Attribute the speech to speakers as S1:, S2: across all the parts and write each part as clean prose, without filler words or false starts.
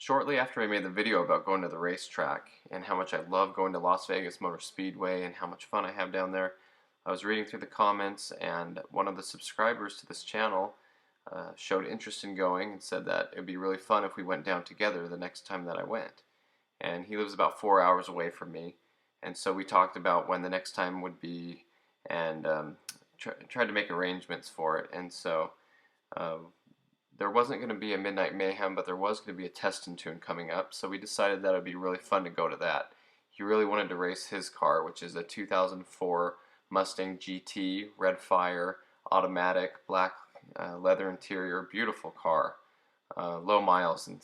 S1: Shortly after I made the video about going to the racetrack and how much I love going to Las Vegas Motor Speedway and how much fun I have down there, I was reading through the comments, and one of the subscribers to this channel showed interest in going and said that it would be really fun if we went down together the next time that I went. And he lives about 4 hours away from me, and so we talked about when the next time would be, and tried to make arrangements for it. And so uh, there wasn't going to be a Midnight Mayhem, but there was going to be a test and tune coming up, so we decided that it would be really fun to go to that. He really wanted to race his car, which is a 2004 Mustang GT, red fire, automatic, black leather interior, beautiful car. Low miles, and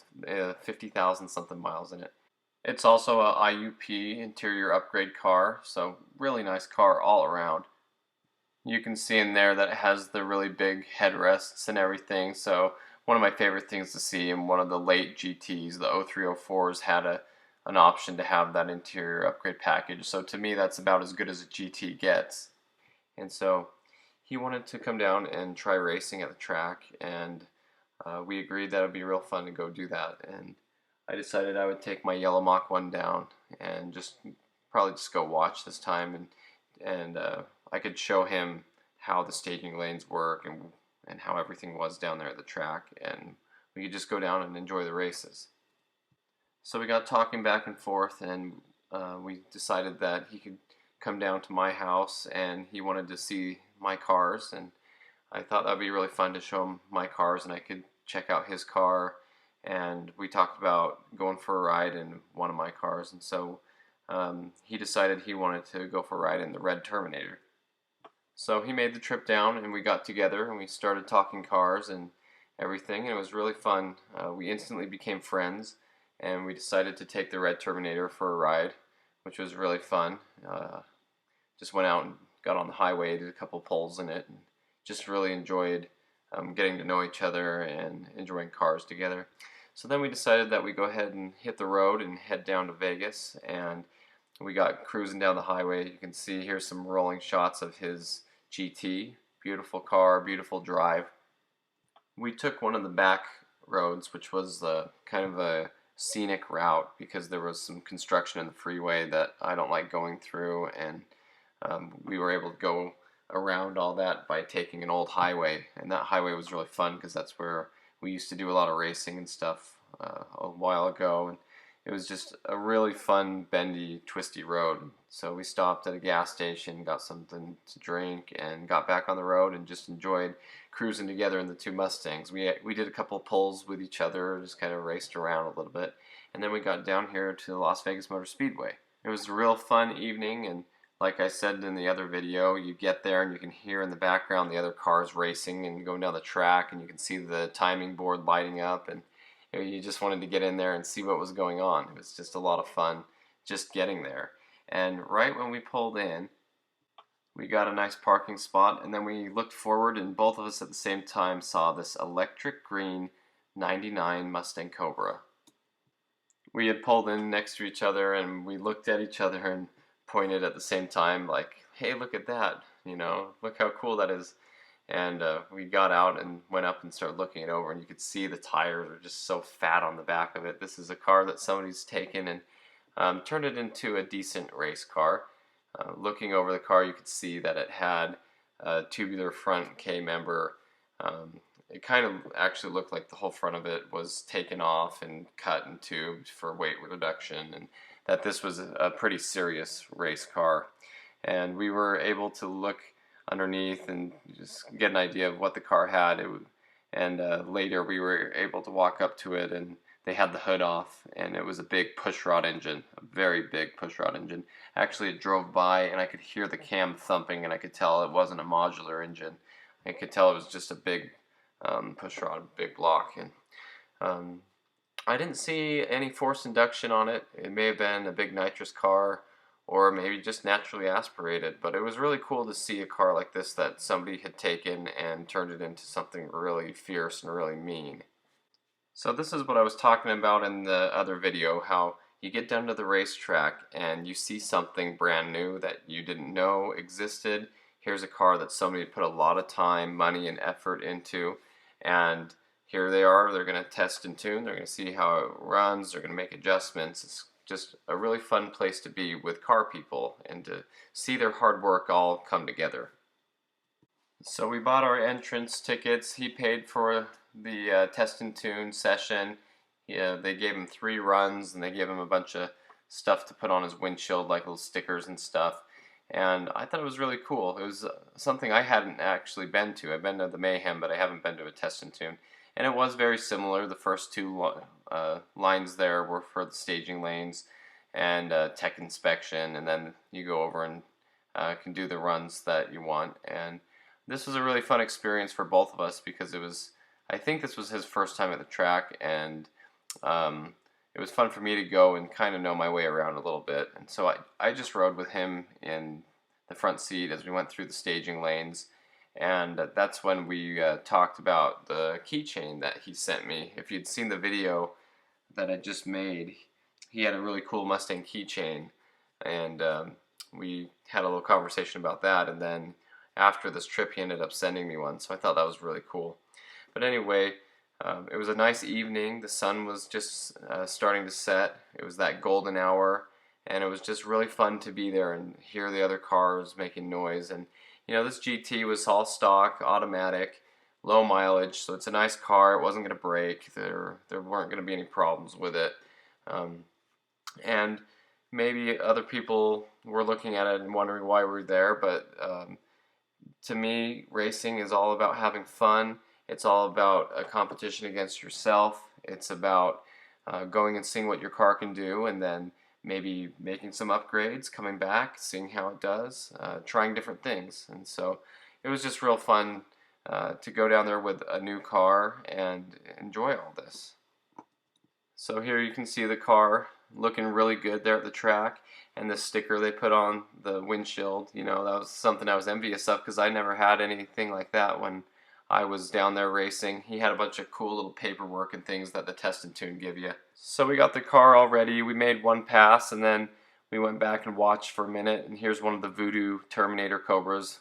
S1: 50,000 something miles in it. It's also a IUP interior upgrade car, so really nice car all around. You can see in there that it has the really big headrests and everything, so one of my favorite things to see in one of the late GTs, the 0304s, had an option to have that interior upgrade package, so to me that's about as good as a GT gets. And so he wanted to come down and try racing at the track, and we agreed that it would be real fun to go do that. And I decided I would take my yellow Mach 1 down and probably just go watch this time, and I could show him how the staging lanes work and how everything was down there at the track, and we could just go down and enjoy the races. So we got talking back and forth, and we decided that he could come down to my house, and he wanted to see my cars, and I thought that would be really fun to show him my cars and I could check out his car. And we talked about going for a ride in one of my cars, and so he decided he wanted to go for a ride in the red Terminator. So he made the trip down, and we got together and we started talking cars and everything, and it was really fun. We instantly became friends, and we decided to take the red Terminator for a ride, which was really fun. Just went out and got on the highway, did a couple pulls in it, and just really enjoyed getting to know each other and enjoying cars together. So then we decided that we go ahead and hit the road and head down to Vegas, and we got cruising down the highway. You can see here's some rolling shots of his GT. Beautiful car, beautiful drive. We took one of the back roads, which was kind of a scenic route because there was some construction in the freeway that I don't like going through, and we were able to go around all that by taking an old highway, and that highway was really fun because that's where we used to do a lot of racing and stuff a while ago, and it was just a really fun, bendy, twisty road. So we stopped at a gas station, got something to drink, and got back on the road and just enjoyed cruising together in the two Mustangs. We did a couple pulls with each other, just kind of raced around a little bit, and then we got down here to the Las Vegas Motor Speedway. It was a real fun evening, and like I said in the other video, you get there and you can hear in the background the other cars racing and going down the track, and you can see the timing board lighting up, and you just wanted to get in there and see what was going on. It was just a lot of fun just getting there. And right when we pulled in, we got a nice parking spot, and then we looked forward, and both of us at the same time saw this electric green 99 Mustang Cobra. We had pulled in next to each other, and we looked at each other and pointed at the same time like, hey, look at that, look how cool that is. And we got out and went up and started looking it over, and you could see the tires are just so fat on the back of it. This is a car that somebody's taken and turned it into a decent race car. Looking over the car, you could see that it had a tubular front K-member. It kind of actually looked like the whole front of it was taken off and cut and tubed for weight reduction, and that this was a pretty serious race car. And we were able to look underneath and just get an idea of what the car had. Later we were able to walk up to it, and they had the hood off, and it was a big pushrod engine, a very big pushrod engine. Actually, it drove by, and I could hear the cam thumping, and I could tell it wasn't a modular engine. I could tell it was just a big pushrod, big block. And I didn't see any forced induction on it. It may have been a big nitrous car, or maybe just naturally aspirated, but it was really cool to see a car like this that somebody had taken and turned it into something really fierce and really mean. So this is what I was talking about in the other video, how you get down to the racetrack and you see something brand new that you didn't know existed. Here's a car that somebody put a lot of time, money, and effort into, and here they are. They're going to test and tune. They're going to see how it runs. They're going to make adjustments. It's just a really fun place to be with car people and to see their hard work all come together. So we bought our entrance tickets. He paid for the test and tune session. Yeah, they gave him 3 runs and they gave him a bunch of stuff to put on his windshield, like little stickers and stuff. And I thought it was really cool. It was something I hadn't actually been to. I've been to the Mayhem, but I haven't been to a test and tune. And it was very similar. The first 2 lines there were for the staging lanes and tech inspection, and then you go over and can do the runs that you want. And this was a really fun experience for both of us because I think this was his first time at the track, and it was fun for me to go and kind of know my way around a little bit. And so I just rode with him in the front seat as we went through the staging lanes. And that's when we talked about the keychain that he sent me. If you'd seen the video that I just made, he had a really cool Mustang keychain. And we had a little conversation about that. And then after this trip, he ended up sending me one. So I thought that was really cool. But anyway, it was a nice evening. The sun was just starting to set. It was that golden hour, and it was just really fun to be there and hear the other cars making noise. And you know, this GT was all stock, automatic, low mileage, so it's a nice car. It wasn't going to break. There weren't going to be any problems with it. And maybe other people were looking at it and wondering why we were there, but to me, racing is all about having fun. It's all about a competition against yourself. It's about going and seeing what your car can do, and then maybe making some upgrades, coming back, seeing how it does, trying different things. And so it was just real fun to go down there with a new car and enjoy all this. So here you can see the car looking really good there at the track, and the sticker they put on the windshield, you know, that was something I was envious of because I never had anything like that when I was down there racing. He had a bunch of cool little paperwork and things that the test and tune give you. So we got the car all ready. We made one pass and then we went back and watched for a minute, and here's one of the Voodoo Terminator Cobras.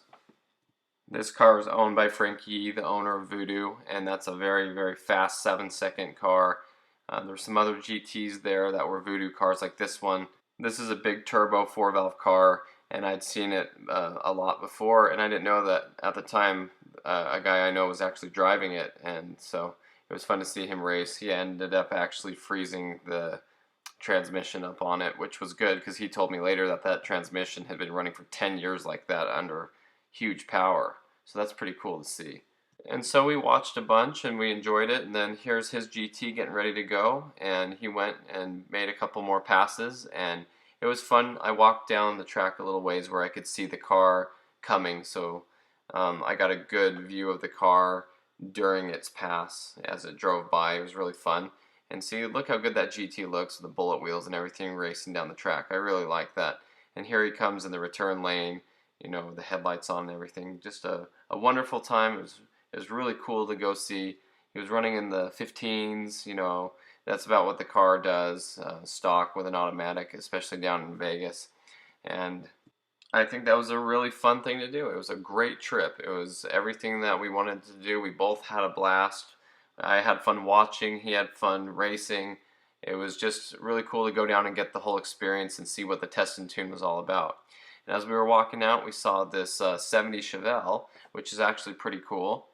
S1: This car is owned by Frankie, the owner of Voodoo, and that's a very, very fast 7-second car. There's some other GTs there that were Voodoo cars like this one. This is a big turbo 4-valve car, and I'd seen it a lot before, and I didn't know that at the time a guy I know was actually driving it, and so it was fun to see him race. He ended up actually freezing the transmission up on it, which was good because he told me later that that transmission had been running for 10 years like that under huge power. So that's pretty cool to see. And so we watched a bunch and we enjoyed it, and then here's his GT getting ready to go, and he went and made a couple more passes, and it was fun. I walked down the track a little ways where I could see the car coming, so I got a good view of the car during its pass as it drove by. It was really fun. And see, look how good that GT looks with the bullet wheels and everything racing down the track. I really like that. And here he comes in the return lane, you know, with the headlights on and everything. Just a wonderful time. It was really cool to go see. He was running in the 15s, you know. That's about what the car does, stock with an automatic, especially down in Vegas. And I think that was a really fun thing to do. It was a great trip. It was everything that we wanted to do. We both had a blast. I had fun watching. He had fun racing. It was just really cool to go down and get the whole experience and see what the test and tune was all about. And as we were walking out, we saw this 70 Chevelle, which is actually pretty cool.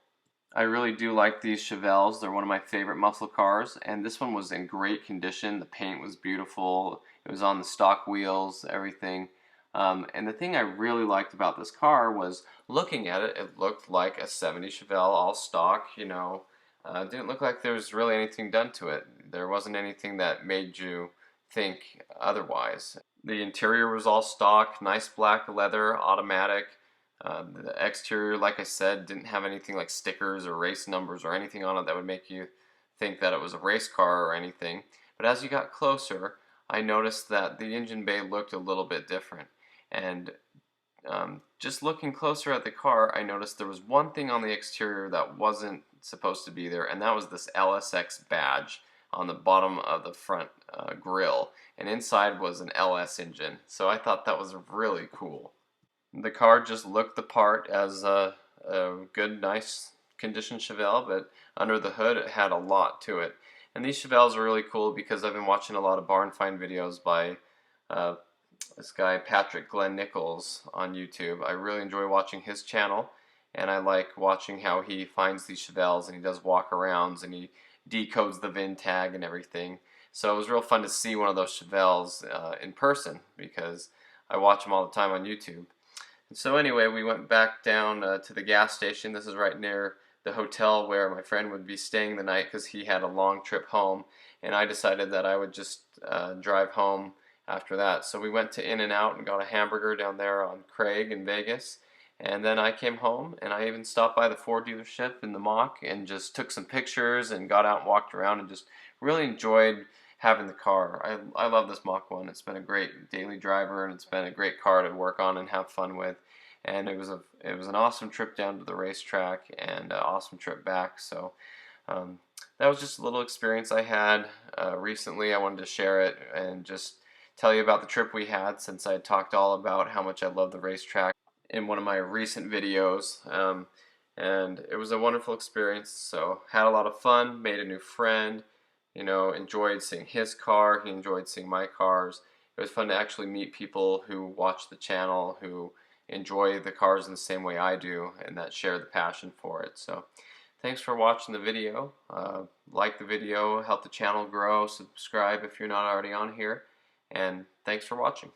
S1: I really do like these Chevelles. They're one of my favorite muscle cars, and this one was in great condition. The paint was beautiful. It was on the stock wheels, everything. And the thing I really liked about this car was looking at it, it looked like a 70 Chevelle, all stock, you know. It didn't look like there was really anything done to it. There wasn't anything that made you think otherwise. The interior was all stock, nice black leather, automatic. The exterior, like I said, didn't have anything like stickers or race numbers or anything on it that would make you think that it was a race car or anything. But as you got closer, I noticed that the engine bay looked a little bit different. And just looking closer at the car, I noticed there was one thing on the exterior that wasn't supposed to be there, and that was this LSX badge on the bottom of the front grille. And inside was an LS engine. So I thought that was really cool. The car just looked the part as a good, nice condition Chevelle, but under the hood it had a lot to it. And these Chevelles are really cool because I've been watching a lot of barn find videos by uh, this guy Patrick Glenn Nichols on YouTube. I really enjoy watching his channel, and I like watching how he finds these Chevelles, and he does walk-arounds and he decodes the VIN tag and everything. So it was real fun to see one of those Chevelles in person because I watch them all the time on YouTube. And so anyway, we went back down to the gas station. This is right near the hotel where my friend would be staying the night because he had a long trip home, and I decided that I would just drive home after that. So we went to In-N-Out and got a hamburger down there on Craig in Vegas, and then I came home and I even stopped by the Ford dealership in the Mach and just took some pictures and got out and walked around and just really enjoyed having the car. I love this Mach 1. It's been a great daily driver, and it's been a great car to work on and have fun with. And it was an awesome trip down to the racetrack and an awesome trip back. So that was just a little experience I had recently. I wanted to share it and just tell you about the trip we had, since I talked all about how much I love the racetrack in one of my recent videos. And it was a wonderful experience. So had a lot of fun, made a new friend, enjoyed seeing his car, he enjoyed seeing my cars. It was fun to actually meet people who watch the channel, who enjoy the cars in the same way I do, and that share the passion for it. So thanks for watching the video. Like the video, help the channel grow, subscribe if you're not already on here, and thanks for watching.